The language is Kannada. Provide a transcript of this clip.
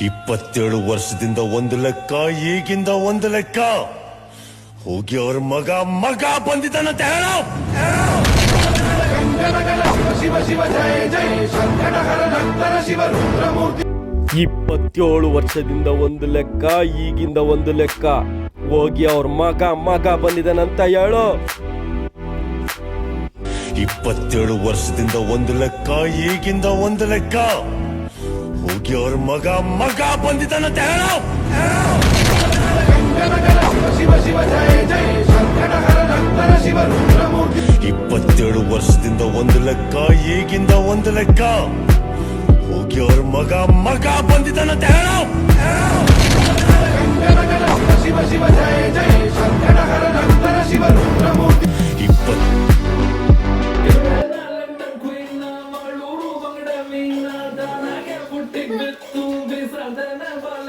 27 ವರ್ಷದಿಂದ ಒಂದು ಲೆಕ್ಕ, ಈಗಿಂದ ಒಂದು ಲೆಕ್ಕ. ಹೋಗಿ ಅವ್ರ ಮಗ ಬಂದಿದ್ದಾನಂತ ಹೇಳೋ. ಶಿವ ಶಿವ ಜಯ ಜಯ ಶಂಕರಹರ ನಂತರ ಶಿವ ರುದ್ರಮೂರ್ತಿ. 27 ವರ್ಷದಿಂದ ಒಂದು ಲೆಕ್ಕ, ಈಗಿಂದ ಒಂದು ಲೆಕ್ಕ. ಹೋಗಿ ಅವ್ರ ಮಗ ಬಂದಿದ್ದಾನಂತ ಹೇಳೋ. 27 ವರ್ಷದಿಂದ ಒಂದು ಲೆಕ್ಕ, ಈಗಿಂದ ಒಂದು ಲೆಕ್ಕ. ಹೋಗಿ ಅವ್ರ ಮಗ ಬಂದಿದ್ದಾನಂತ ಹೇಳೋ. ಶಿವ ಶಿವ ಜಯ ಜಯ ಶಂಕರಹರ ನಂತರ ಶಿವ ರುದ್ರಮೂರ್ತಿ. 27 ವರ್ಷದಿಂದ ಒಂದು ಲೆಕ್ಕ, ಈಗಿಂದ ಒಂದು ಲೆಕ್ಕ. ಹೋಗಿ ಅವ್ರ ಮಗ ಬಂದಿದ್ದಾನಂತ ಹೇಳೋ. ಶಿವ ಶಿವ ಜಯ ಜಯ ಶಂಕರಹರ ನಂತರ ಶಿವ ರುದ್ರಮೂರ್ತಿ. ಬಿತ್ತು ಬಿಸದನ ಬಲ